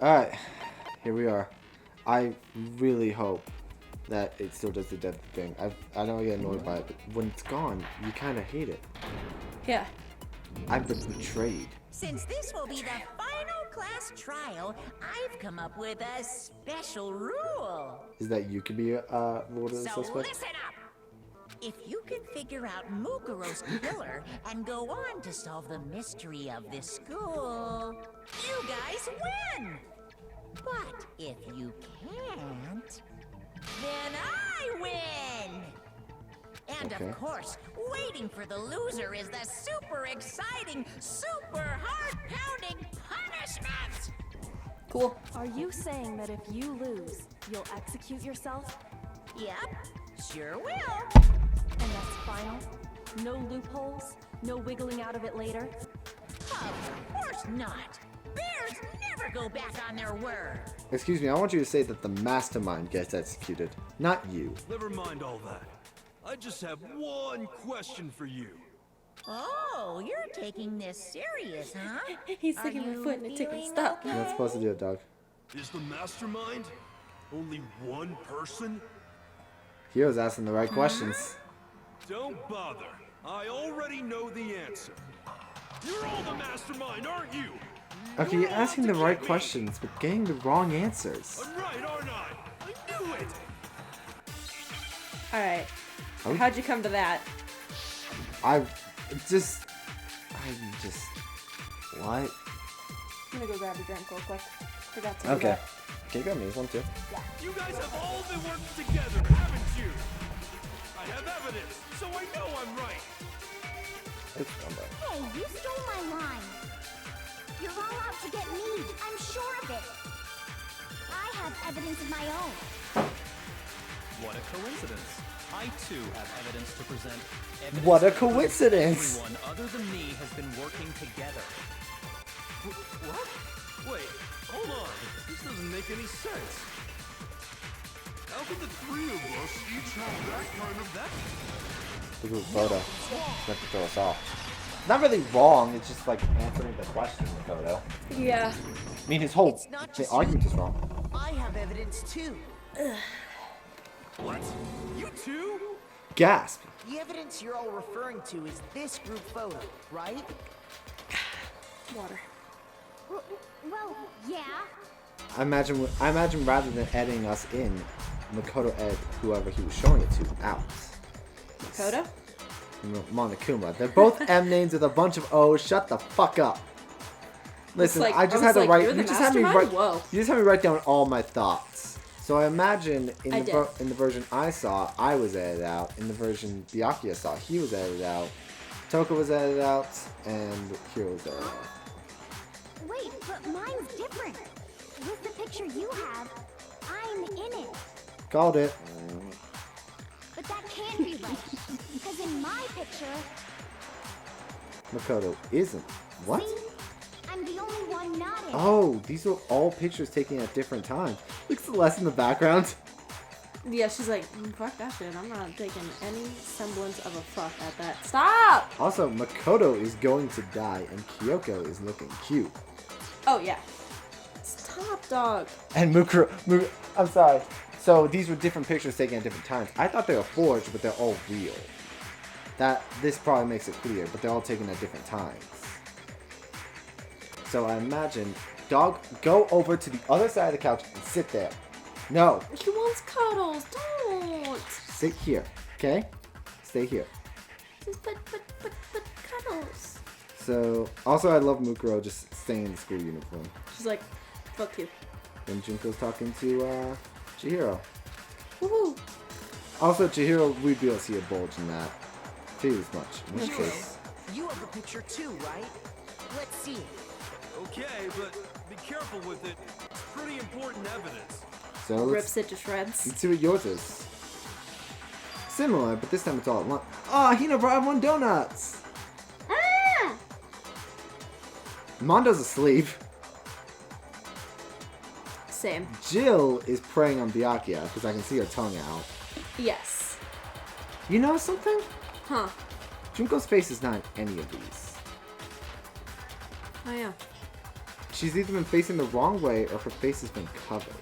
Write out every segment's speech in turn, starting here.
Alright, here we are. I really hope that it still does the death thing. I know I get annoyed by it, but when it's gone, you kind of hate it. Yeah. I've been betrayed. Since this will be the final class trial, I've come up with a special rule. Is that you could be ruled as a So suspect? listen up. If you can figure out Mukuro's killer and go on to solve the mystery of this school, you guys win. But if you can't, then I win. And Okay. of course, waiting for the loser is the super exciting, super heart-pounding punishment. Cool. Are you saying that if you lose, you'll execute yourself? Yep, sure will. And that's final? No loopholes? No wiggling out of it later? Of course not. Bears never go back on their word. Excuse me, I want you to say that the mastermind gets executed, not you. Never mind all that. I just have one question for you. Oh, you're taking this serious, huh? He's Are sticking my you foot and it tickles. feeling Stop. You're not supposed to do it, dog. Is the mastermind only one person? Hero's asking the right questions. Don't bother. I already know the answer. You're all the mastermind, aren't you? Okay, you're asking the right questions, but getting the wrong answers. I'm right, aren't I? I knew it! Alright. Oh. How'd you come to that? I just... What? I'm gonna go grab a drink real quick. Forgot to do Okay. that. Okay, got me. One, two. You guys have all been working together, haven't you? I have evidence, so I know I'm right. It's fun, though. Hey, you stole my line. You're all out to get me. I'm sure of it. I have evidence of my own. What a coincidence. I too have evidence to present. Evidence What a that proves coincidence! Everyone other than me has been working together. What? Wait, hold on. This doesn't make any sense. How could the three of us each have that kind of that? The group photo. Meant to throw us off. Not really wrong, it's just like answering the question in the photo. Yeah. I mean, his whole It's not the just argument you. is wrong. I have evidence too. What? You too? Gasp! The evidence you're all referring to is this group photo, right? Water. Well, yeah. I imagine rather than editing us in, Makoto edited whoever he was showing it to out. Makoto? Monokuma. They're both M names with a bunch of O's. Shut the fuck up. Listen, like- I just I had was to like, write. you're You the just had me mastermind? write. Whoa. You just had me write down all my thoughts. So I imagine in I the did. in the version I saw, I was edited out. In the version Byakuya saw, he was edited out. Toka was edited out, and Hiro was edited out. Wait, but mine's different. With the picture you have, I'm in it. Called it. But that can't be right. Because in my picture, Makoto isn't. What? see? I'm the only one not in it. Oh, these are all pictures taken at different times. Look at Celeste in the background. Yeah, she's like, fuck that shit. I'm not taking any semblance of a fuck at that. Stop! Also, Makoto is going to die, and Kyoko is looking cute. Oh, yeah. Stop, dog. And Mukuro, I'm sorry. So these were different pictures taken at different times. I thought they were forged, but they're all real. This probably makes it clear, but they're all taken at different times. So I imagine, dog, go over to the other side of the couch and sit there. No, He wants cuddles. Don't. sit here, okay? Stay here. Just put cuddles. So, also I love Mukuro just staying in the school uniform. She's like, fuck you. When Junko's talking to Chihiro. Woohoo. Also, Chihiro, we'd be able to see a bulge in that. Too as much. In which Okay. case, You have the picture too, right? Let's see it. Okay, but be careful with it. It's pretty important evidence. so Rips it to shreds. let's see what yours is. Similar, but this time it's all at once. Ah, Hina brought one donuts! Mondo's asleep. Same. Jill is preying on Byakuya because I can see her tongue out. Yes. You know something? Huh. Junko's face is not in any of these. Oh, yeah. she's either been facing the wrong way or her face has been covered.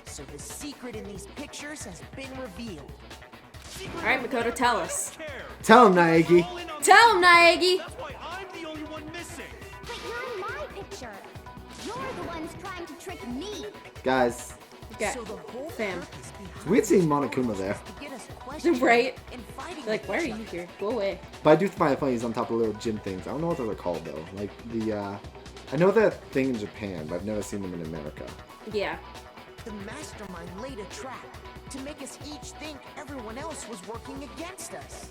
So the secret in these pictures has been revealed. All right, Makoto, tell us. Tell him, Naegi. Tell him, Naegi. That's why I'm the only one missing. But you're in my picture. You're the ones trying to trick me. Guys, Yeah, So the whole fam. purpose behind we'd seen these Monokuma photos there. is to get us questioned Right? and fighting Like, with why are each you other. here? Go away. But I do find it funny he's on top of little gym things. I don't know what those are called though. Like the, I know they're a thing in Japan, but I've never seen them in America. Yeah. The mastermind laid a trap to make us each think everyone else was working against us.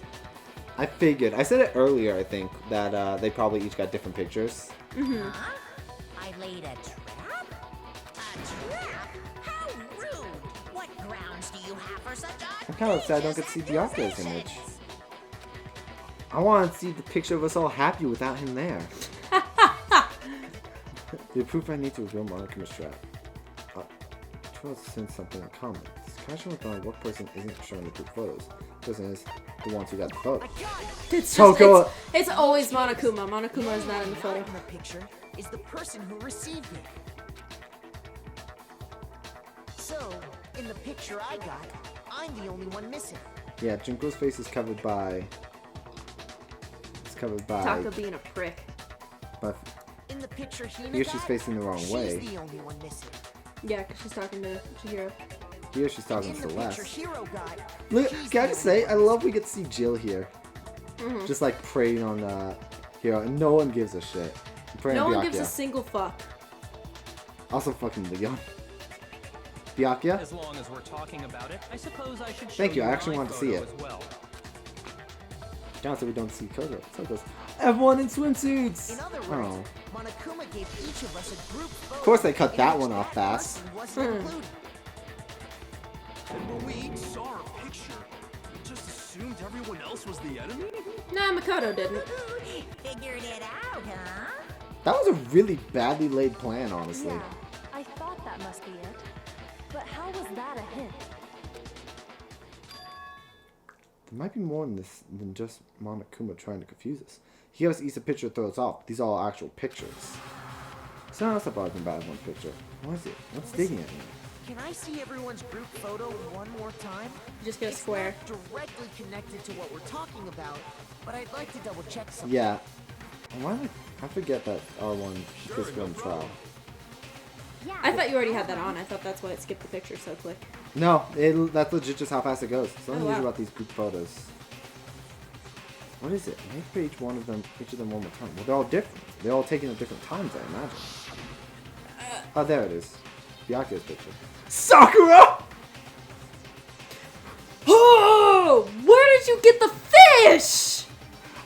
I figured. I said it earlier, I think, that they probably each got different pictures. Huh? I laid a trap? A trap? How rude! What grounds do you have for such I'm kind of upset I don't get to see Byakuya's image. I want to see the picture of us all happy without him there. The proof I need to reveal Monokuma's trap. Try to send something in comments. Casual on what person isn't showing the group photos. Person is the ones who got the photos. It's just, Toko. it's always Monokuma. Monokuma is not in the photo. Not in the picture is the person who received it. So, in the picture I got, I'm the only one missing. Yeah, Junko's face is covered by. It's covered by. Taka being a prick. by In the picture Hina Here got, she's facing the wrong way. She's the only one missing. Yeah, because she's talking to Chihiro. Here she's talking In to the picture Celeste. Hero got, Look, she's can I the just only say, one I love we get to see Jill here. Just like preying on Hero, and no one gives a shit. Preying No on one gives Byakuya. a single fuck. Also fucking Leon. Byakuya? As long as we're talking about it, I suppose I should show Thank you, I my actually wanted to see photo it. as well. John said we don't see Kodo. So goes, everyone in swimsuits! In other words, Oh. Monokuma gave each of us a group photo. Of course they cut in that which one off fast. person wasn't included. But we each saw our picture. We just assumed everyone else was the enemy? Nah, Makoto didn't. Figured it out, huh? That was a really badly laid plan, honestly. Yeah, I thought that must be it. But how was that a hint? There might be more in this than just Monokuma trying to confuse us. He gives us each a picture to throw us off. These are all actual pictures. Someone else about about one picture. What is it? What's digging at me? Can I see everyone's group photo one more time? Just get a It's square. not directly connected to what we're talking about, but I'd like to double check something. Yeah. Why did I forget that R1 is going to trial? Yeah. I thought you already had that on. I thought that's why it skipped the picture so quick. No, that's legit just how fast it goes. So let me Oh, use wow. about these group photos. What is it? Make for each one of them, each of them one more time. Well, they're all different. They're all taken at different times, I imagine. Oh, there it is. Byakuya's picture. Sakura! Oh! Where did you get the fish?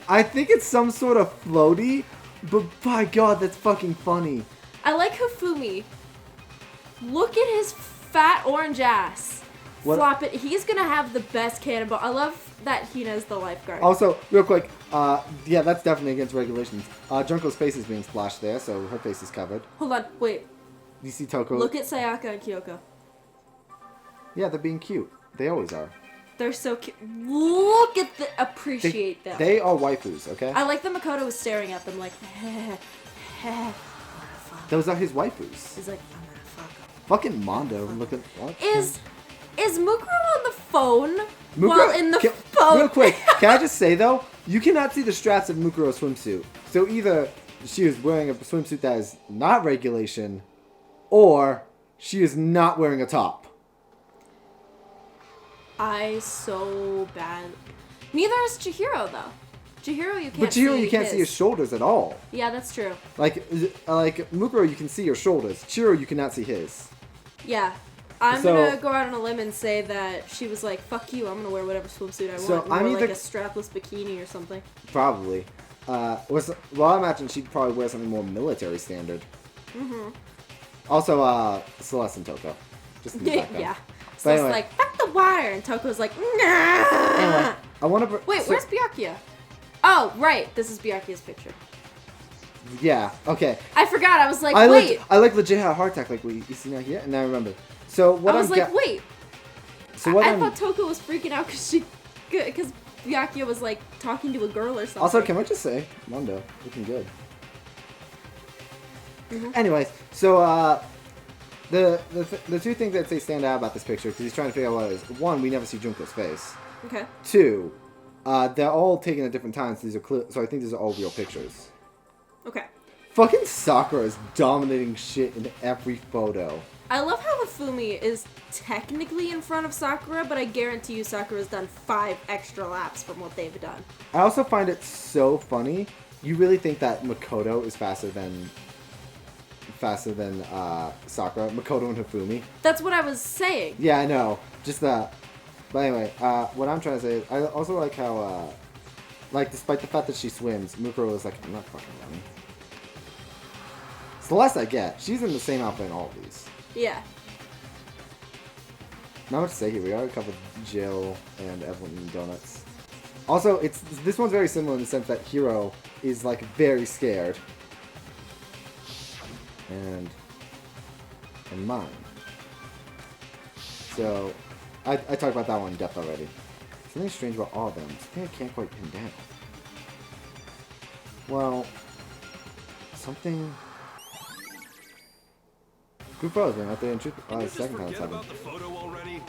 I think it's some sort of floaty, but by God, that's fucking funny. I like Hifumi. Look at his fat orange ass. What- Flop it. He's gonna have the best cannonball. I love that Hina's the lifeguard. Also, real quick, yeah, that's definitely against regulations. Junko's face is being splashed there, so her face is covered. Hold on, wait. You see Toko? Look at Sayaka and Kyoko. Yeah, they're being cute. They always are. They're so cute. Look at the appreciate them. They are waifus, okay? I like that Makoto was staring at them like, Those are his waifus. he's like, I'm gonna fuck him. Fucking Mondo, look at what? Is Mukuro on the phone? Well, in the phone. Real quick, can I just say though, you cannot see the straps of Mukuro's swimsuit. So either she is wearing a swimsuit that is not regulation, or she is not wearing a top. I so bad. Neither is Chihiro though. Chihiro you can't But see. Chihiro, you can't see his shoulders at all. Yeah, that's true. Like Mukuro, you can see your shoulders. Chihiro, you cannot see his. Yeah. I'm So- gonna go out on a limb and say that she was like, "Fuck you! I'm gonna wear whatever swimsuit I So want." And I'm wear like either- a strapless bikini or something. Probably. Well, I imagine she'd probably wear something more military standard. Mm-hmm. Also, Celeste and Toko. Just in the background. Yeah. So it's anyway. like, "Fuck the water," and Toko's like, "Nah." Anyway, I want to. Wait, where's Byakuya? Oh, right. This is Byakuya's picture. Yeah. Okay. I forgot. I was like, I wait. legit had a heart attack. Like you see now here, and now I remember. So what I was I'm like, wait. So what I I'm thought Toko was freaking out because Byakuya was like talking to a girl or something. also, can I just say, Mondo looking good. Anyways, so the two things that say stand out about this picture, because he's trying to figure out what it is. One, we never see Junko's face. Okay. Two, they're all taken at different times. These are so I think these are all real pictures. Okay. Fucking Sakura is dominating shit in every photo. I love how Hifumi is technically in front of Sakura, but I guarantee you Sakura's done 5 extra laps from what they've done. I also find it so funny. You really think that Makoto is faster than Sakura? Makoto and Hifumi? That's what I was saying. Yeah, I know. Just that. But anyway, what I'm trying to say is, I also like how, like, despite the fact that she swims, Mukuro is like, I'm not fucking running. It's the less I get. She's in the same outfit in all of these. Yeah. Not much to say here. We already covered Jill and Evelyn and Donuts. Also, this one's very similar in the sense that Hiro is, like, very scared. And mine. So, I talked about that one in depth already. Something strange about all of them. Something I can't quite pin down. Well, something... Group photos, man. Out there in truth. Second time it's happened. About the photo already?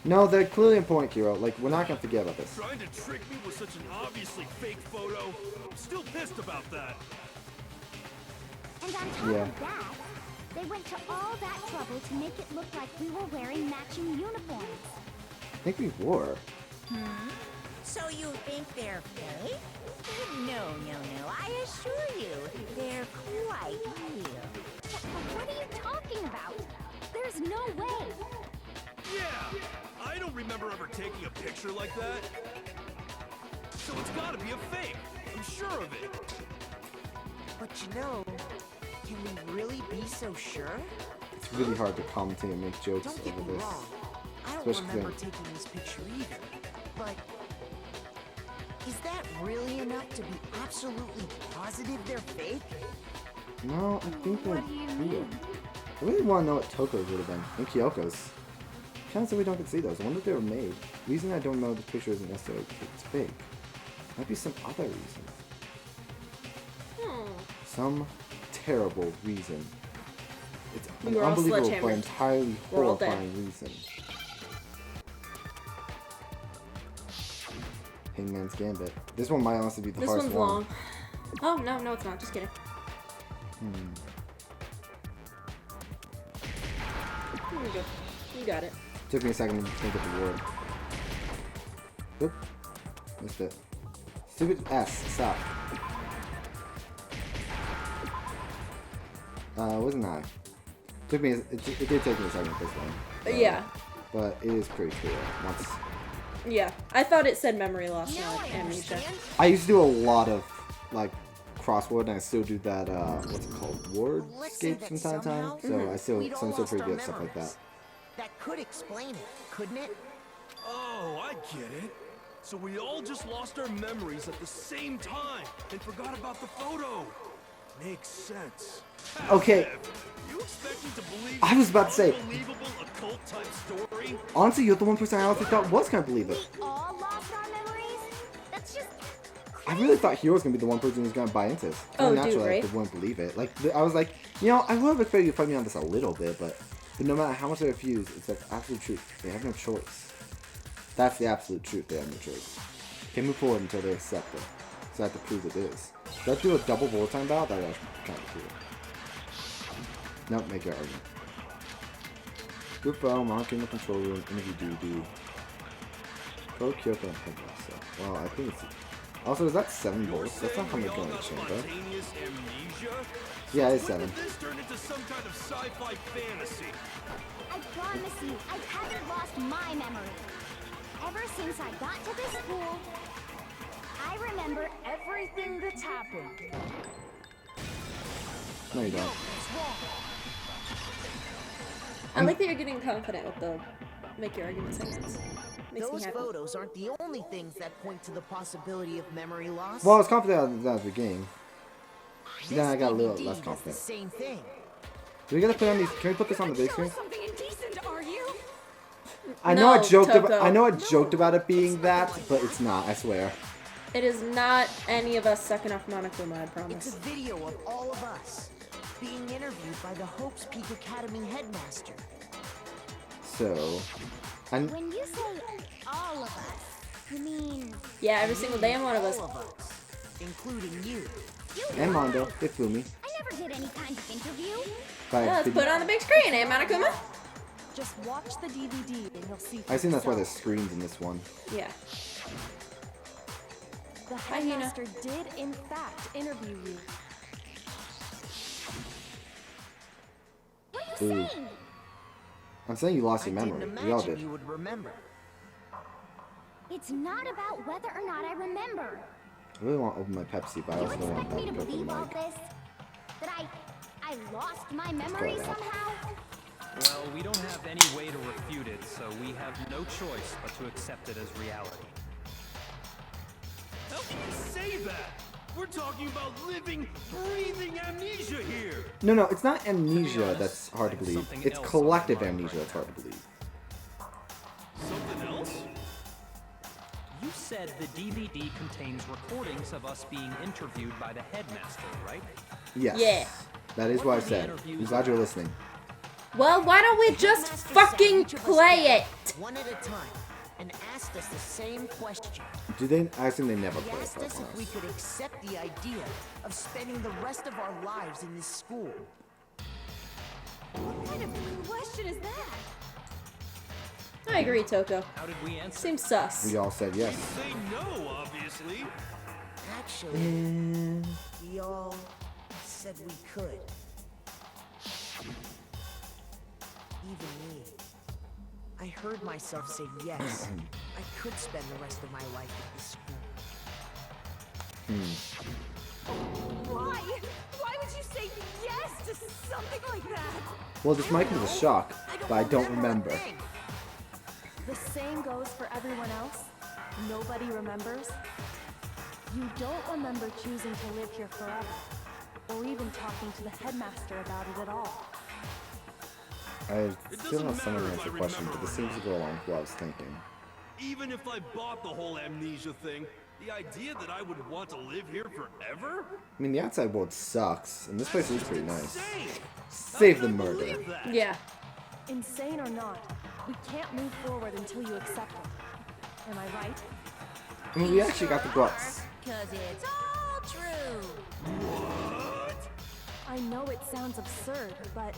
No, they're clearly important, Kiro. Like, we're not gonna forget about this. Trying to trick me with such an obviously fake photo? I'm still pissed about that. And on top of that, they went to all that trouble to make it look like we were wearing matching uniforms. I think we were. So you think they're fake? No. I assure you, they're quite real. What are you talking about? There's no way. Yeah! I don't remember ever taking a picture like that. So it's gotta be a fake. I'm sure of it. But you know, can we really be so sure? It's really hard to commentate and make jokes Don't get over me this. wrong. I don't Especially remember considering- taking this picture either. But is that really enough to be absolutely positive they're fake? No, I think they're What do you real. mean? I really want to know what Toko's would have been. And Kyoko's. Kind of so we don't get to see those. I wonder if they were made. The reason I don't know this picture isn't necessarily it's fake. Might be some other reason. Some terrible reason. It's an We're all unbelievable but sledgehammered. entirely We're all dead. horrifying reason. Hangman's Gambit. This one might honestly be the This hardest one's one. long. Oh, no, it's not. Just kidding. Here we go. You got it. Took me a second to think of the word. Oop. Missed it. Stupid S. Stop. Wasn't I? Took me. It did take me a second with this one. Yeah. But it is pretty clear. Once Yeah. I thought it said memory loss, Now not I amnesia. understand. I used to do a lot of like crossword, and I still do that. What's it called? Word Let's say escapes that from time to time. somehow So I still, we'd all so I'm still lost pretty our good at stuff like that. memories. That could explain it, couldn't it? Oh, I get it. So we all just lost our memories at the same time and forgot about the photo. Makes sense. Okay. You expect me to believe I was about to say- unbelievable occult type story? Honestly, you're the one person I honestly thought was gonna believe it. We all lost our memories? That's just... I really thought Hero was gonna be the one person who's gonna buy into this. Oh, Naturally, dude, right? I wouldn't believe it. Like, I was like, you know, I would have expected you to fight me on this a little bit, but no matter how much they refuse, it's like absolute truth. They have no choice. That's the absolute truth. They have no choice. Can't move forward until they accept it. So I have to prove it is. Let's do a double bullet time battle. That would kind of cool. Nope, make your argument. Group L, monitoring the control room, interview Doo-Doo. Pro Kyoko and Headmaster. Well, I think it's... Also, is that 7 volts? That's not how many go in the chamber. Spontaneous amnesia? Yeah, it's When 7. did this turn into some kind of sci-fi fantasy? I promise you, I haven't lost my memory. Ever since I got to this school, I remember everything that's happened. No, you don't. I like that you're getting confident with the make your argument segments. Makes me Those happy. photos aren't the only things that point to the possibility of memory loss. Well, I was confident at the beginning. This Then I got a little DVD less does confident. the same thing. Do we gotta put on these? Can we put this on the big screen? Something indecent, are you? I know I No, joked about. Toko. I know I joked about it being that, but it's not. I swear. It is not any of us sucking off Monokuma, I It's promise. a video of all of us. being interviewed by the Hope's Peak Academy headmaster. So, and When you say all of us, you mean Yeah, every single damn one of us. All of us, including you. you? and lied. Mondo, Ifumi. I never did any kind of interview. Yeah, let's put it on the big screen, eh, Monokuma? Just watch the DVD and you'll see. for I assume that's why there's yourself. screens in this one. Yeah. The Hi, Hina. headmaster did, in fact, interview you. What are you Ooh. saying? I'm saying you lost I your didn't memory. We all imagine did. you would remember. It's not about whether or not I remember. I really want to open my Pepsi, but I You also don't want expect me that to to go to the believe all mic. this? That I lost my memory cut it out. somehow? Well, we don't have any way to refute it, so we have no choice but to accept it as reality. How can you say that? We're talking about living, breathing amnesia here. No, it's not amnesia honest, that's hard to I have believe. something It's else collective on my mind amnesia right that's hard to believe. Something else? You said the DVD contains recordings of us being interviewed by the headmaster, right? Yes. Yeah. That is what I What are the said. interviews I'm glad you're about? listening. Well, why don't we just Headmaster said fucking each of us play got it? one at a time, and asked us the same question. Do they? I assume they never He play asked it us if we could accept the idea of spending the rest of our lives in this school. What kind of question is that? I agree, Toko. How did we answer? Seems sus. We all said yes. Say no, obviously. Actually, we all said we could. Even me. I heard myself say yes. I could spend the rest of my life at this school. Why? Why would you say yes to something like that? Well, this mic is a shock, but I don't remember. a thing. The same goes for everyone else. Nobody remembers. You don't remember choosing to live here forever, or even talking to the headmaster about it at all. I It still doesn't have some matter if unanswered I question, but remember this or seems to not. go along with what I was thinking. Even if I bought the whole amnesia thing, the idea that I would want to live here forever? I mean, the outside world sucks, and this place is pretty nice. Insane. Save How the can I murder. believe that? Yeah. Insane or not, we can't move forward until you accept it. Am I right? I mean, we actually got the butts. Cause it's all true. What? I know it sounds absurd, but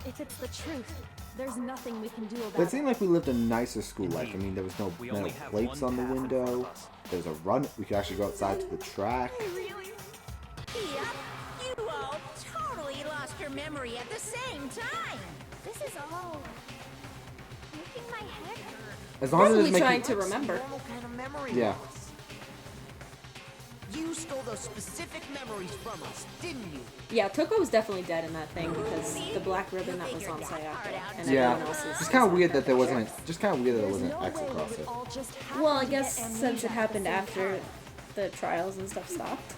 if it's the truth, there's nothing we can do But about it seemed like we lived a nicer school life. I mean, there was no We metal only have plates one on the path in window. front of us. There was a run. We could actually go outside to the track. Yep, you all totally lost your memory at the same time. This is all making my head hurt. As long as Probably it's trying making... to What's the remember. normal kind of memory Yeah. loss? You stole those specific memories from us, didn't you? Yeah, Toko was definitely dead in that thing because the black ribbon that was on Sayaka and Yeah. everyone else's. It's kind of weird that there wasn't... Just kind of weird that there There's wasn't no X way across we it. would all just happen Well, I to guess get since amnesia it at happened the same after time. the trials and stuff stopped,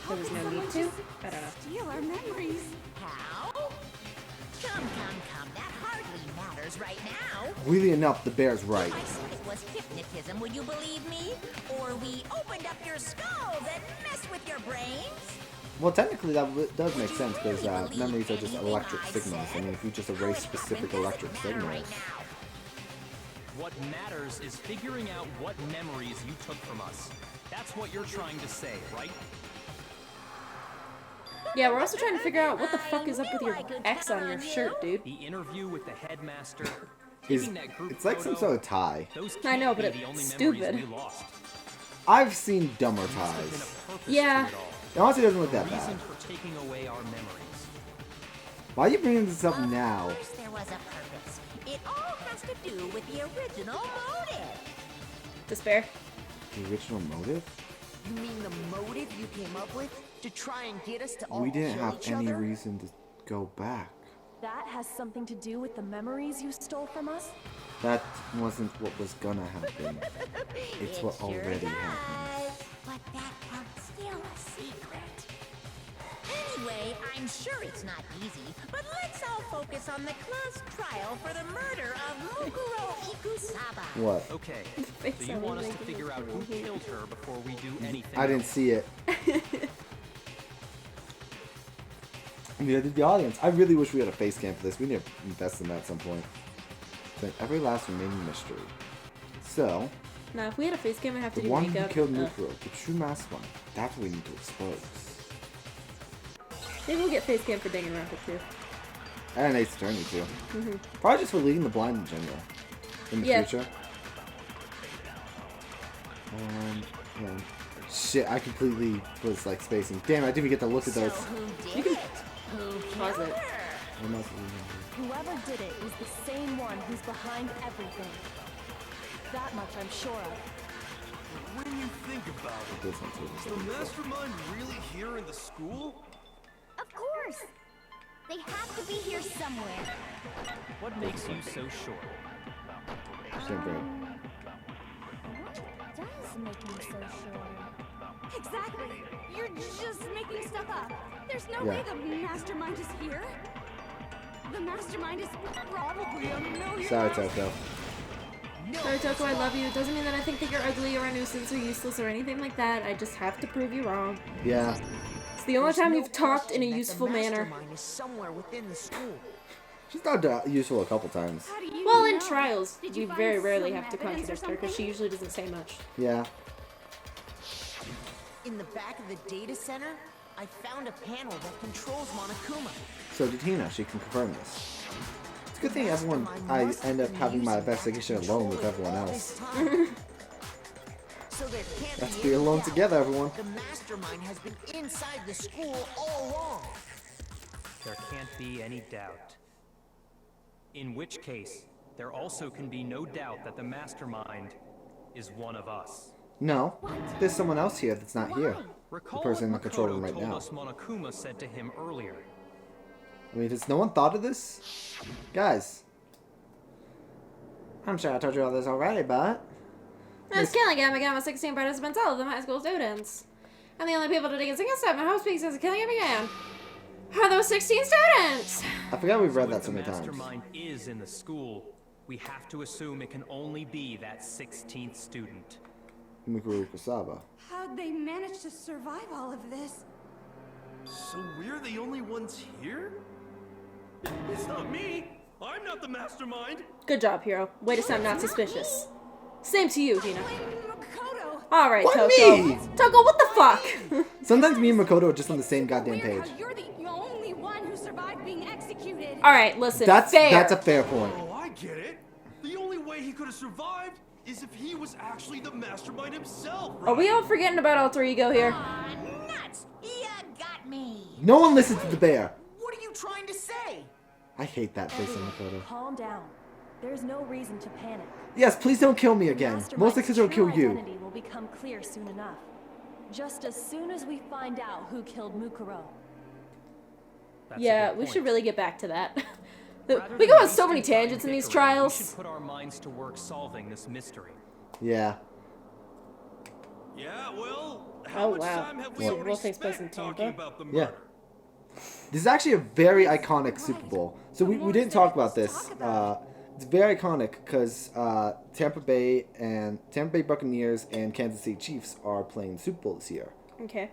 there was no need to. I don't know. Steal our memories. How? Come, that hardly matters right now. Weirdly enough, the bear's right. If I said it was hypnotism, would you believe me? Or we opened up your skulls and messed with your brains? Well, technically that does make sense because memories are just electric signals. I mean, if you just erase specific electric signals. Right now. What matters is figuring out what memories you took from us. That's what you're trying to say, right? Yeah, we're also trying to figure out what the fuck is up with your X on your shirt, dude. The interview with the headmaster, Is taking that group it's like some photo, sort of tie. those I know, can't but be the it's only stupid. memories we lost. I've seen dumber Must have been a ties. purpose Yeah. to it all. It honestly doesn't look A that reason bad. for taking away our memories. Why are you bringing this up now? Of course there was a purpose. It all has to do with the original motive. Despair. The original motive? You mean the motive you came up with to try and get us to all We didn't kill have each any other? reason to go back. That has something to do with the memories you stole from us? That wasn't what was gonna happen. It's It what sure already does. happened. But that part's still a secret. Anyway, I'm sure it's not easy, but let's all focus on the close trial for the murder of Mukuro Ikusaba. What? Okay, face so you I was want us to making figure was out who funny. killed her before we do anything I didn't else. see it. We did the audience. I really wish we had a face cam for this. We need to invest in that at some point. Like every last remaining mystery. So, Now, if we had a face cam, I'd have to the do one who makeup. killed Mukuro, the true mastermind. That's what we need to expose. Maybe we'll get face cam for Danganronpa too. And Ace Attorney too. Probably just for leading the blind in general. In the Yeah. future. Yeah. Shit, I completely was like spacing. Damn, I didn't even get to look at So those. who did it? Who Pause killed it. her? I must have- Whoever did it is the same one who's behind everything. That much I'm sure of. When you think about it, This one's really is the good. mastermind really here in the school? Of course! They have to be here somewhere. What makes you so sure? Same thing. What does make me so sure? Exactly. You're just making stuff up. There's no Yeah. way the mastermind is here. The mastermind is probably a million. Sorry, Toko. Sorry, Toko, I love you. It doesn't mean that I think that you're ugly or a nuisance or useless or anything like that. I just have to prove you wrong. Yeah. It's the only There's time no you've talked in a question that the useful manner. mastermind is somewhere within the school. She's not useful a couple times. How do you Well, in know? trials, Did we you find very rarely some have to evidence or contradict her because she something? usually doesn't say much. Yeah. In the back of the data center, I found a panel that controls Monokuma. So did Hina. She can confirm this. It's a good thing everyone. I end up having my investigation alone with everyone else. So there can't Let's be be any alone doubt. together, everyone. The mastermind has been inside the school all along. There can't be any doubt. In which case, there also can be no doubt that the mastermind is one of us. No, there's someone else here that's not here. Recall person in the what control room Makoto right told now. us Monokuma said to him earlier. I mean, has no one thought of this? Guys. I'm sure I told you all this already, but... It's killing him again with 16 participants, all of them high school students. And the only people to take a single step in house speak since the killing began are those 16 students! I forgot we've read So that if so the many times. mastermind is in the school, we have to assume it can only be that 16th student. Mikuru Kusaba. How'd they manage to survive all of this? So we're the only ones here? It's not me! I'm not the mastermind! Good job, Hero. Way to sound not suspicious. Same to you, Hina. Blame Makoto. Alright, What, Toko. me? Toko, what the fuck? Sometimes me and Makoto are just on the same goddamn Weird page. how you're the only one who survived being executed. Alright, listen. That's fair. a fair point. Oh, I get it! The only way he could have survived is if he was actually the mastermind himself, right? Are we all forgetting about alter ego here? Aw, nuts! You got me. No one listens to the bear. What are you trying to say? I hate that face on Makoto. Calm down. There's no reason to panic. Yes, please don't kill me again. Most Mastermind's of the kids will kill true you. identity will become clear soon enough. Just as soon as we find out who killed Mukuro. That's a Yeah, good we point. should really get back to that. Rather We than go on so many wasting time tangents in these bickering, trials. We should put our minds to work solving this mystery. Yeah. Yeah, well, how Oh, much wow. time have we So already what takes place spent in talking Tampa? about the Yeah. murder? This is actually a very iconic Super Bowl. So we didn't talk about this. It's very iconic because Tampa Bay Buccaneers and Kansas City Chiefs are playing the Super Bowl this year. Okay.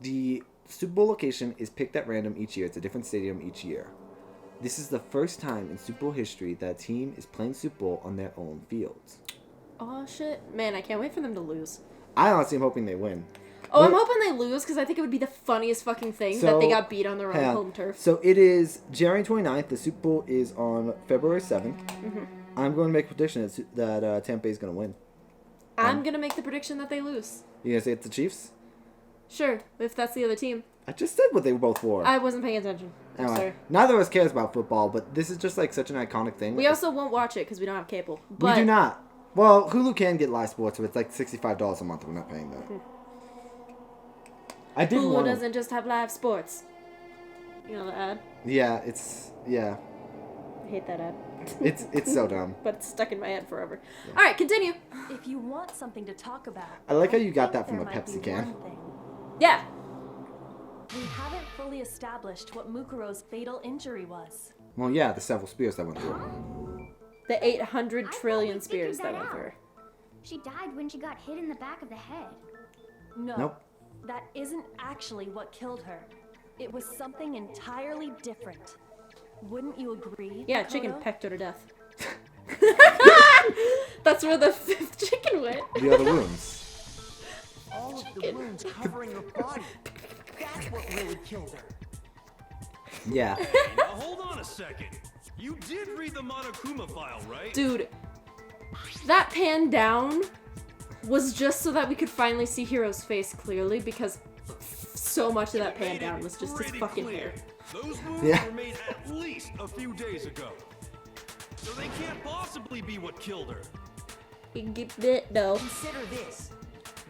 The Super Bowl location is picked at random each year. It's a different stadium each year. This is the first time in Super Bowl history that a team is playing Super Bowl on their own fields. Oh, shit. Man, I can't wait for them to lose. I honestly am hoping they win. Oh, I'm What- hoping they lose because I think it would be the funniest fucking thing So, that they got beat on their own hang on. home turf. So it is January 29th. The Super Bowl is on February 7th. Mm-hmm. I'm going to make a prediction that Tampa Bay is going to win. I'm gonna make the prediction that they lose. You going to say it's the Chiefs? Sure, if that's the other team. I just said what they were both for. I wasn't paying attention. I'm Anyway, sorry. neither of us cares about football, but this is just like such an iconic thing. We also won't watch it because we don't have cable. But We do not. Well, Hulu can get live sports, but it's like $65 a month. We're not paying that. I did Hulu want to. doesn't just have live sports. You know the ad? Yeah, I hate that ad. it's so dumb. But it's stuck in my head forever. Alright, continue. If you want something to talk about, I like how you got think that from there a might be Pepsi can. one thing. Yeah. We haven't fully established what Mukuro's fatal injury was. Well, yeah, the several spears that went through. The 800 I thought trillion we spears figured that went that through. out. She died when she got hit in the back of the head. No. Nope. That isn't actually what killed her. It was something entirely different. Wouldn't you agree? Yeah, chicken Makoto? pecked her to death. That's where the 5th chicken went. The other wounds. All of the wounds covering her body. That's what really killed her. Yeah. Now hold on a second. You did read the Monokuma file, right? Dude, that pan down was just so that we could finally see Hiro's face clearly, because so much of that pan down was just his Pretty fucking clear. hair. Those wounds Yeah. were made at least a few days ago. So they can't possibly be what killed her. No. Consider this.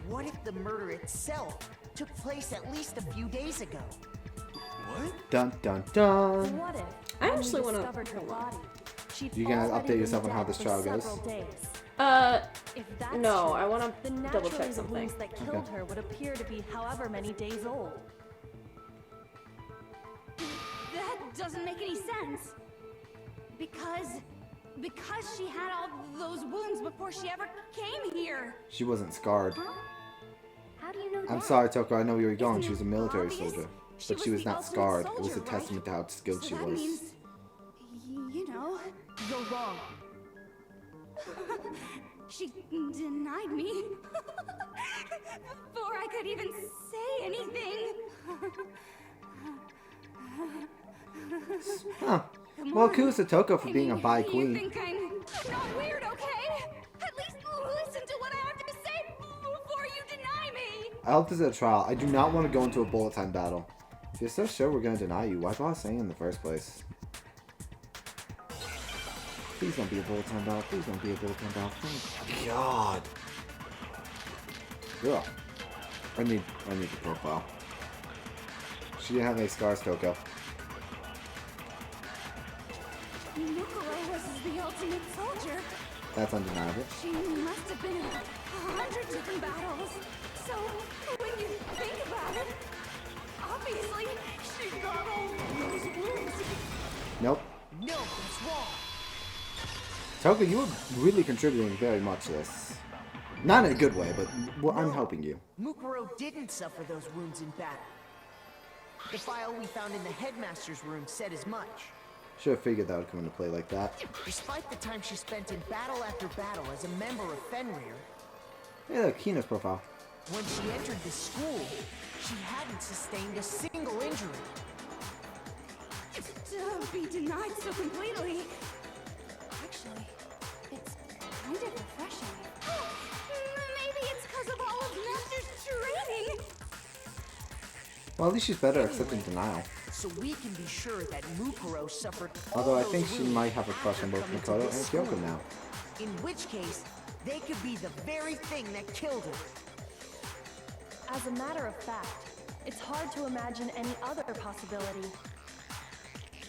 What if the murder itself took place at least a few days ago? What? Dun dun dun. What if? I when we actually wanna- discovered her body, she'd You gonna already update been yourself on how dead this for trial goes? several days. If that's No, true, I wanna then double check naturally the something. wounds that killed her would appear to be however many days old. That doesn't make any sense. Because she had all those wounds before she ever came here. She wasn't scarred. How do you know I'm that? sorry, Toko. I know where you're going. Isn't She was a it military obvious? soldier, She but she was was the not ultimate scarred. It was a soldier, right? testament to how skilled So she that was. means, you know, You're wrong. she denied me before I could even say anything. Huh. Come Well, on. kudos to Toko for I being a mean, bi You queen. think I'm not weird, okay? At least listen to what I have to say before you deny me. I hope this is a trial. I do not want to go into a bullet time battle. If you're so sure we're going to deny you, why bother saying in the first place? Please don't be a bullet time battle. Please don't be a bullet time battle. Thank God. Ugh. I need the profile. She didn't have any scars, Toko. Mukuro was the ultimate soldier. That's undeniable. She must have been in 100 different battles. So, when you think about it, obviously, she got all those wounds. Nope. No, that's wrong. Toko, you were really contributing very much to this. Not in a good way, but I'm No. helping you. Mukuro didn't suffer those wounds in battle. The file we found in the headmaster's room said as much. Should have figured that would come into play like that. Despite the time she spent in battle after battle as a member of Fenrir, Hey, look, Kina's profile. when she entered the school, she hadn't sustained a single injury. To be denied so completely. Actually, it's kind of refreshing. Maybe it's because of all of Master's training. Well, at least she's better at accepting denial. So we can be sure that Mukuro suffered all Although I those think she wounds might have a crush on after both coming to Makoto this and Kyoko school. now. In which case, they could be the very thing that killed her. As a matter of fact, it's hard to imagine any other possibility.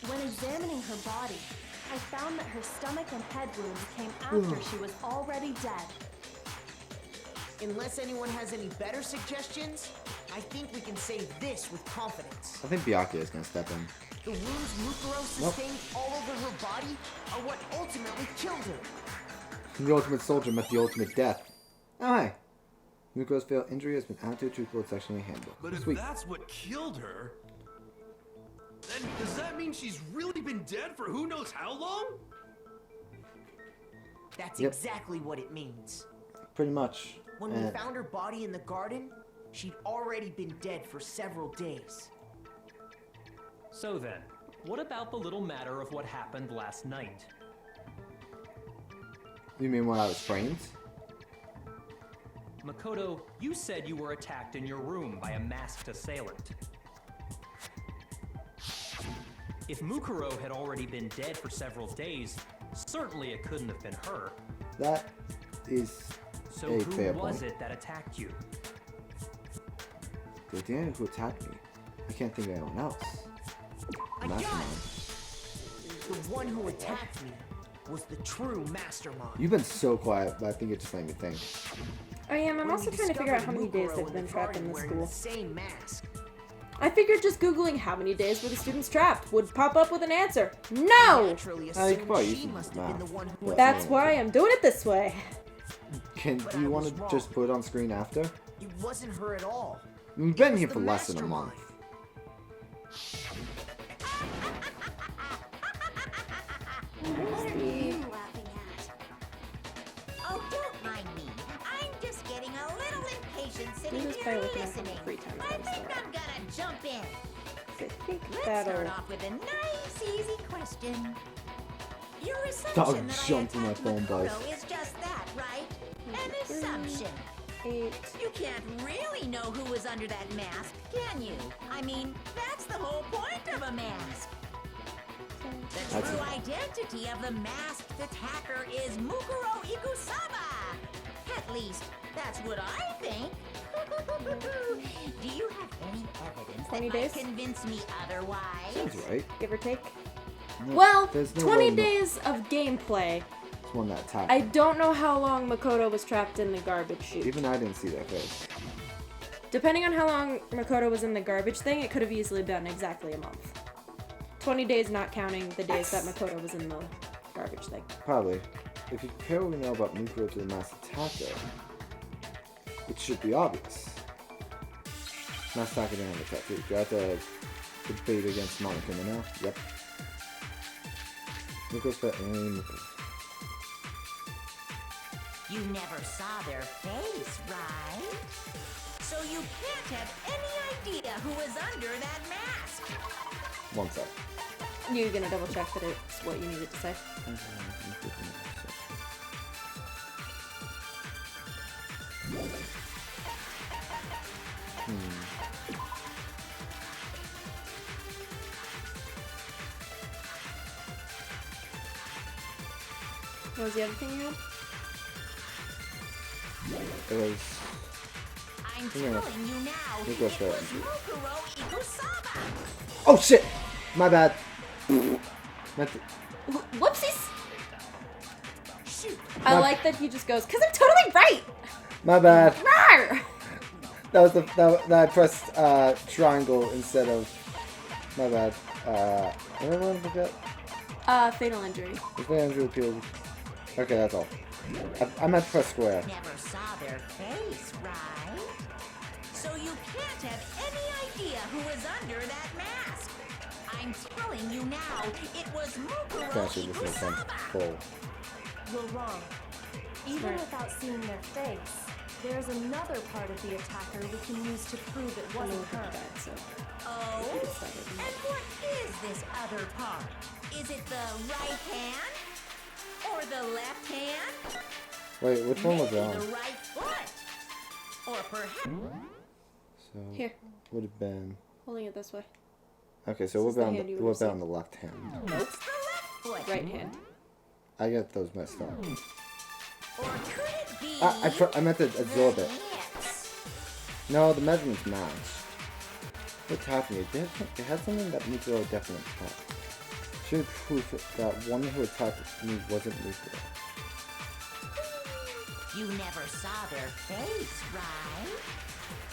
When examining her body, I found that her stomach and head wounds came after she was already dead. Unless anyone has any better suggestions, I think we can say this with confidence. I think Byakuya is going to step in. The wounds Mukuro sustained all over her body are what ultimately killed her. The ultimate soldier met the ultimate death. Oh, hi. Mukuro's failed injury has been added to a truthful section in the handbook. But if Sweet. that's what killed her, then does that mean she's really been dead for who knows how long? That's Yep. exactly what it means. Pretty much. When we found her body in the garden, she'd already been dead for several days. So then, what about the little matter of what happened last night? You mean when I was framed? Makoto, you said you were attacked in your room by a masked assailant. If Mukuro had already been dead for several days, certainly it couldn't have been her. That is So a who fair was point. it that attacked you? The Danny who attacked me. I can't think of anyone else. I got Mastermind. it! The one who attacked me was the true mastermind. You've been so quiet, but I think it just made me think. I am. I'm When also we trying to figure out how many discovered days Mukuro they've in been the trapped in garden this wearing school. the same mask. I figured just Googling how many days were the students trapped would pop up with an answer. No! Naturally you assumed could probably use she some must have been the math. one who But- That's attacked why I'm doing it this way. Do I you want was to wrong. just put it on screen after? It wasn't her at all. We've been was here the for less than a mastermind. month. What are you laughing at? Oh, don't mind me. I'm just getting a little impatient sitting This is here probably looking at listening. some free time I events, think though. I'm gonna jump in. I think Let's that'll. start off with a nice, easy question. Your Dog assumption that I jumped in my attacked phone, buzz. Makoto is just that, right? An assumption. 8. You can't really know who was under that mask, can you? I mean, that's the whole point of a mask. The That's true it. identity of the masked attacker is Mukuro Ikusaba. At least, that's what I think. Do you have any evidence 20 that days? might convince me otherwise? Sounds right. Give or take. No, Well, there's no 20 way days of gameplay. It's one that attacked. I don't know how long Makoto was trapped in the garbage chute. Even I didn't see that face. Depending on how long Makoto was in the garbage thing, it could have easily been exactly a month. 20 days not counting the days that Makoto was in the garbage thing. Probably. If you compare what we know about Mukuro to the mass attacker, it should be obvious. Mass attacker didn't have a tattoo. Do I have to debate against Monokuma now? Yep. Mukuro's pet Mukuro's. You never saw their face, right? So you can't have any idea who was under that mask. One sec. You're gonna double check that it's what you needed to say. What was the other thing you had? It was. I'm Yeah. telling you now, You it go was for it. Mukuro Ikusaba. Oh shit! My bad. Meant to- Whoopsies! Shoot. I My- like that he just goes, "Cause I'm totally right!" My bad. Rawr! That was that I pressed triangle instead of. My bad. Everyone forget. Fatal injury. If my injury appeals. Okay, that's all. I meant to press square. Never saw their face, right? So you can't have any idea who was under that mask. I'm telling you now, it was Mukuro Actually, this makes sense. Ikusaba. Full. You're wrong. Even Right. without seeing their face, there's another part of the attacker we can use to prove it wasn't her. So Oh? we decided And what is this other part? Is it the right hand? Or the left hand? Wait, which one was Maybe that? the right foot? Or perhaps... So Here, would have been. holding it this way. Okay, so This what is the about hand you what would've about seen. on the left hand? It's the left foot. Right hand. I get those messed up. Or could it be... I meant to absorb it. Yes. No, the measurements match. What's happening? They had something that Mukuro definitely had. Should proof that one who attacked me wasn't Mukuro. You never saw their face, right?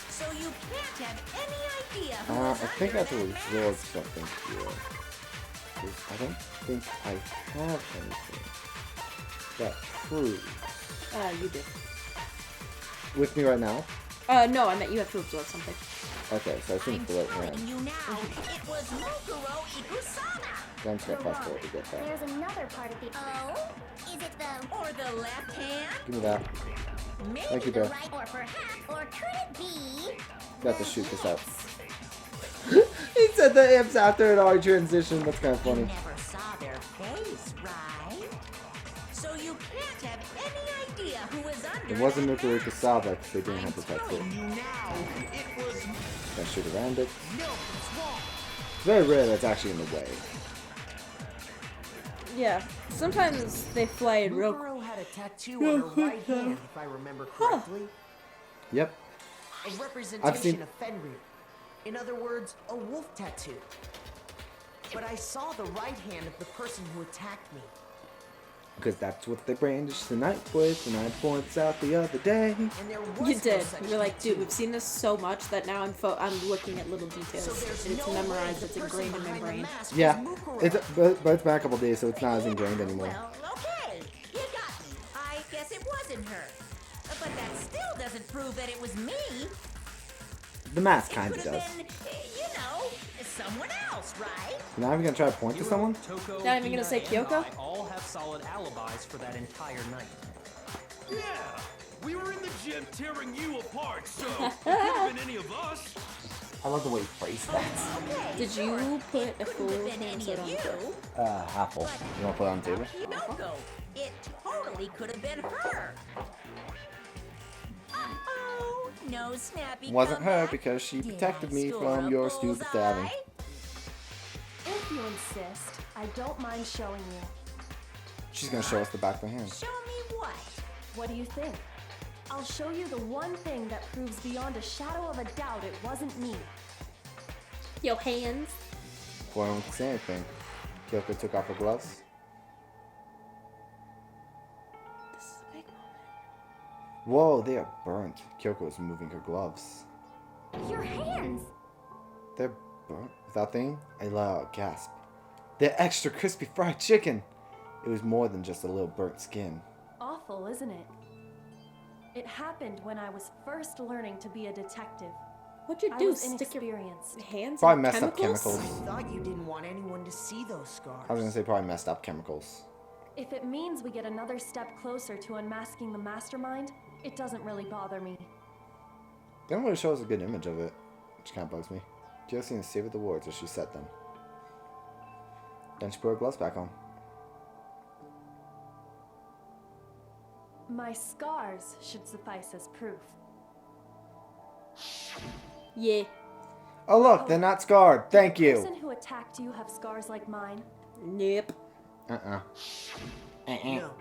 So you can't have any idea who was I think I have to under that absorb mask. something here. 'Cause I don't think I have anything that proves. You did. With me right now? No, I meant you have to absorb something. Okay, so I think I'm it's the right telling hand. you now, it was Mukuro Ikusaba. I'm just gonna press forward to get that. There's another part of the. Oh? Is it the. Or the left hand? Give me that. Maybe Thank you, the Bear. right, or perhaps... Or could it be. Got to shoot this out. He said the imps after an R transition. That's kind of You funny. never saw their face, right? So you can't have any idea who was under It wasn't that Mukuro mask. Ikusaba because they didn't I'm have the tattoo. telling you now, it was... Gonna shoot around it. No, it's wrong. It's very rare that's actually in the way. Yeah, sometimes they fly in real. Mukuro had a tattoo on her right hand, if I remember correctly. Yep. A I've representation seen- of Fenrir. In other words, a wolf tattoo. But I saw the right hand of the person who attacked me. Because that's what they brandished the knife with, and I points out the other day. And there was You no did. such You're like, dude, tattoo. we've seen this so much that now I'm looking at little details. So there's And it's no way memorized. the It's person ingrained in my behind the brain. mask was Yeah, Mukuro. but it's been a couple days, so it's not as ingrained anymore. Well, okay. You got me. I guess it wasn't her. But that still doesn't prove that it was me. The mask It kind could of have does. been, you know, someone else, right? You're not even gonna try to point to someone? Toko, Not even gonna Hina, say and Kyoko? I all have solid alibis for that entire night. Yeah, we were in the gym tearing you apart, so it could have been any of us. I love the way you phrase that. Okay, Did sure. you put a Couldn't full have been ham any soda of on the you. plate? Half full. You wanna put it on the table? Kyoko, it totally could have been her. Uh-oh, no snappy Wasn't her comeback. because she Did protected I me score from a your stupid bullseye? stabbing. If you insist, I don't mind showing you. She's gonna show us the back of her hand. Show me what? What do you think? I'll show you the one thing that proves beyond a shadow of a doubt it wasn't me. Yo, hands. Boy, I don't say anything. Kyoko took off her gloves. This is a big moment. Whoa, they are burnt. Kyoko is moving her gloves. Your hands! They're burnt? Without thinking, I let out a gasp. They're extra crispy fried chicken! It was more than just a little burnt skin. Awful, isn't it? It happened when I was first learning to be a detective. What'd you I do? was Stick your inexperienced. hands Probably in messed up chemicals? chemicals. I thought you didn't want anyone to see those scars. I was gonna say probably messed up chemicals. If it means we get another step closer to unmasking the mastermind, it doesn't really bother me. They don't really show us a good image of it, which kind of bugs me. Kyoko seemed to savor the words as she said them. Then she put her gloves back on. My scars should suffice as proof. Yeah. Oh look, they're not scarred. Thank The you. person who attacked you have scars like mine. Nope. No,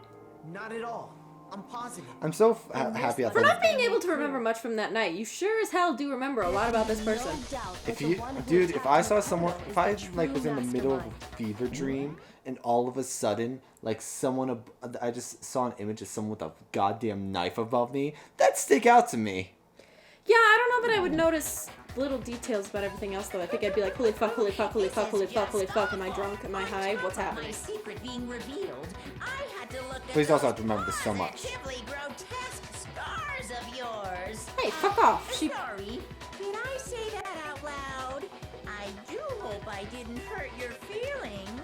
not at all. I'm positive. I'm so happy I For thought. not being able to remember much from that night, you sure as hell do remember a lot about this person. No doubt If that the you, one who dude, if attacked I my saw someone, idol if is I the like true was in the middle of a mastermind. fever dream and all of a sudden, like someone, I just saw an image of someone with a goddamn knife above me, that'd stick out to me. Yeah, I don't know that I would notice little details about everything else, though. I think I'd be like, holy fuck, holy fuck, holy fuck, holy fuck, holy fuck. Am I drunk? Am I high? What's My happening? secret being revealed. I had to look at Please also have those to remember this so much. positively grotesque scars of yours. Hey, fuck off. She. Sorry, did I say that out loud? I do hope I didn't hurt your feelings.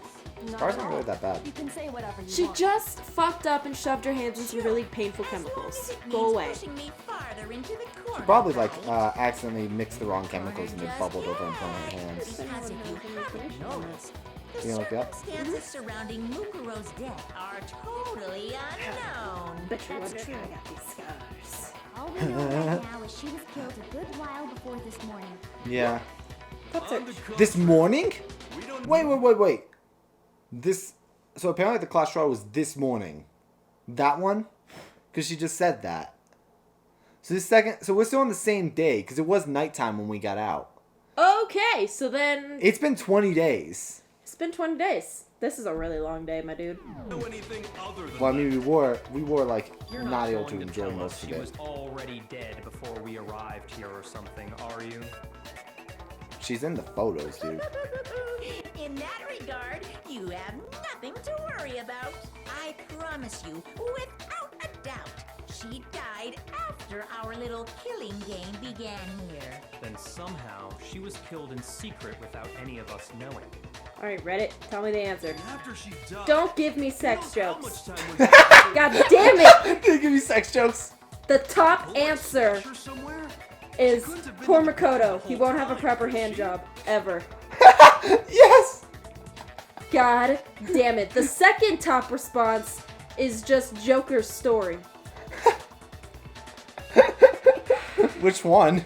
Not Scars at aren't all. really that bad. You can say whatever you She want. just fucked up and shoved her hands into really painful As long chemicals. as it Go means away. pushing me farther into the corner, Probably like right? accidentally mixed the wrong chemicals and they Just bubbled over and put on her yet. hands. Because if you haven't noticed, the You look up? circumstances surrounding Mukuro's death are totally unknown. Bet you wonder how I got these scars. All we know right now is she was killed a good while before this morning. Yeah. That's On it. the cusp, This morning? we don't Wait. This. So apparently the class trial was this morning. That one? Because she just said that. So this second. So we're still on the same day because it was nighttime when we got out. Okay, so then It's been 20 days. it's been 20 days. This is a really long day, my dude. know anything other than Well, I mean, we were like You're not not able to going enjoy tell us most of she it. was already dead before we arrived here or something, are you? She's in the photos, dude. In that regard, you have nothing to worry about. I promise you, without a doubt, she died after our little killing game began here. Then somehow she was killed in secret without any of us knowing. Alright, Reddit, tell me the answer. after she died. Don't give me who sex knows how jokes. much time went by God damn it! They give me sex jokes. The top there? answer Picture somewhere? is Couldn't have been poor in the Makoto. whole He won't have a time, proper could hand she? job. Ever. Yes. God damn it. The second top response is just Joker's story. Which one?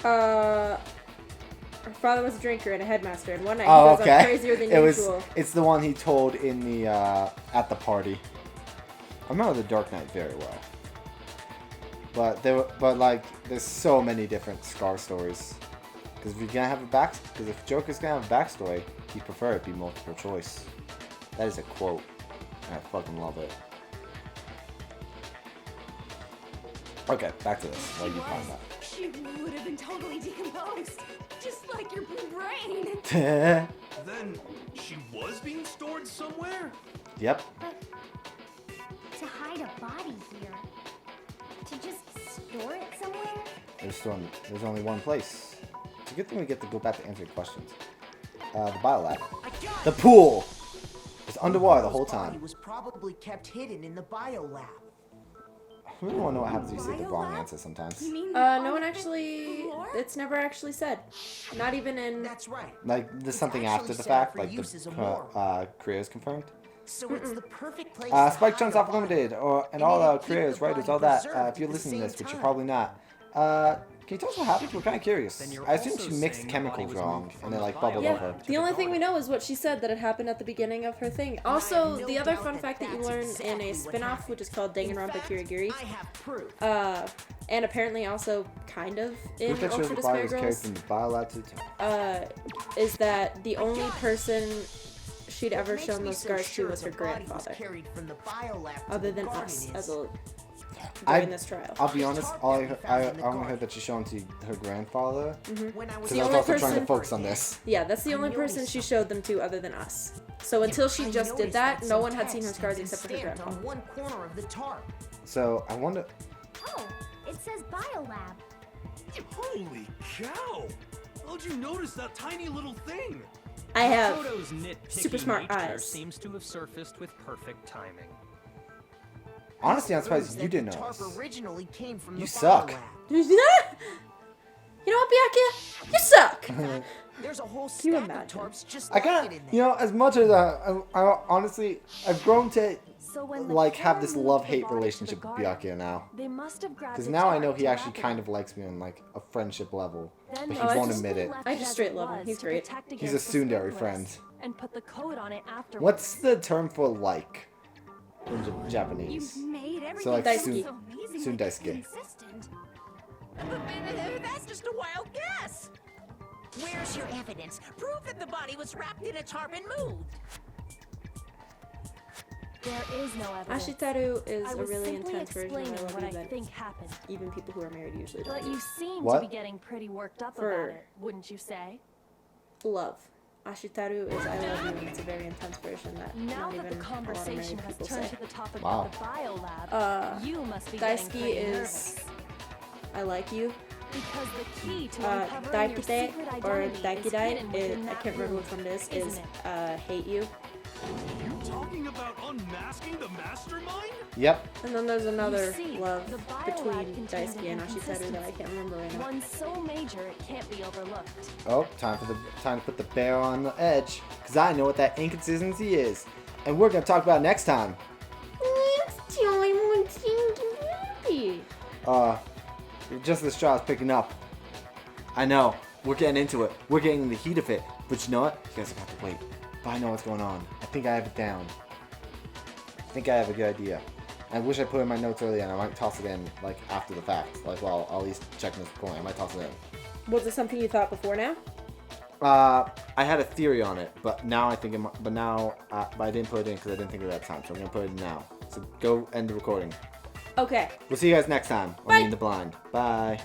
Her father was a drinker and a headmaster, and one night Oh, he goes okay. on crazier than usual. It's the one he told in the at the party. I remember the Dark Knight very well. But there's so many different Scar stories. Because if Joker's gonna have a backstory, he'd prefer it be multiple choice. That is a quote. And I fucking love it. Okay, back to this. What you find out? She would have been totally decomposed. Just like your brain. Then she was being stored somewhere? Yep. But to hide a body here, to just store it somewhere? There's only one place. It's a good thing we get to go back to answer your questions. The biolab. The pool! It's underwater the whole time. He was probably kept hidden in the biolab. I really want to know what happens if you say the wrong answer sometimes. You mean No one actually. It's never actually said. Not even in. That's right. Like, there's something actually after the set up fact, for like use as a the career is confirmed. So it's the perfect place to Spike hide Chunks a Off body. Limited, and And all it'll keep creators, the writers, body all that. preserved If you're at the listening to same this, which you're time. probably not, can you tell us what happened? We're kind of curious. Then you're I assume also she mixed saying the body chemicals was wrong, moved and from they the like bubbled biolab over. Yeah, to the the only thing we garden. know is what she said that it happened at the beginning of her thing. Also, the other fun fact that you learn in a spin-off, which is called Danganronpa Kirigiri, I have proof. and apparently also kind of in Good picture of Ultra the body Despair was carried Girls, from the biolab to the town. is that the only person she'd What ever makes shown me those so scars sure to was her the body was grandfather, carried from the biolab to other the than garden us is- as a I- during this trial. I'll be honest, all I Tarp that we found in the only garden. heard that she's shown to her grandfather, When I was because The I was only also trying to person- focus on this. Yeah, that's the I only person noticed she showed them to other than us. So until she I just did noticed that, no some one had seen her text scars had been except for her stamped grandpa. on one corner of the tarp. So, I wonder... Oh, it says biolab. Holy cow! How'd you notice that tiny little thing? I have Photo's nitpicky super smart nature eyes. seems to have surfaced with perfect timing. Honestly, I'm Proves surprised you that didn't the know tarp this. originally came from You the suck. biolab. You see that? You know what, Byakuya? You suck! There's a whole you stack of imagine? tarps just I like kind it in of, there. you know, as much as I honestly, I've grown to So when the like have killer this moved love-hate the body to relationship the with garden, Byakuya now. They must have grabbed Because the now I tarp know to he actually wrap it kind in. of likes me on like a friendship level, Then but they he won't just- admit it. left I it just as straight it love him. was He's to great. protect He's a against the tsundere spring friend. list And put the code on it afterwards. What's the term for like in Japanese? You've made everything So like Daisuke. so amazing, Sundaisuke. consistent. That's just a wild guess. Where's your evidence? Prove that the body was wrapped in a tarp and moved. There is no evidence. Ashitaru is I a was really simply intense version of explaining I Love what You I that think happened. even people who are married usually But don't. you seem What? to be getting pretty worked up For- about it, wouldn't you say? Love. Ashitaru is I love you, and it's a very intense version that Now not that even the a lot of conversation married has people turned say. to the topic Wow. of the biolab, you must be getting Daisuke pretty is nervous. I like you. Because the key to uncovering your Daikite secret or identity is Daikidai hidden within I that can't remember room, which one it is isn't it? hate you. You talking about unmasking the mastermind? Yep. And then there's another see, love the biolab between contains Daisuke an and Ashitaru that I can't remember right now. One so major it can't be overlooked. Oh, time to put the bear on the edge, because I know what that inconsistency is, and we're gonna talk about it next time. Just the straw's picking up. I know. We're getting into it. We're getting in the heat of it. But you know what? You guys have to wait. But I know what's going on. I think I have it down. I think I have a good idea. I wish I put it in my notes earlier, and I might toss it in like after the fact. Like, well, I'll at least checking this point. I might toss it in. Was it something you thought before now? I had a theory on it, but now I think it might, but I didn't put it in because I didn't think of it at the time. So I'm gonna put it in now. So go end the recording. Okay. We'll see you guys next time on Bye. In the Blind. Bye.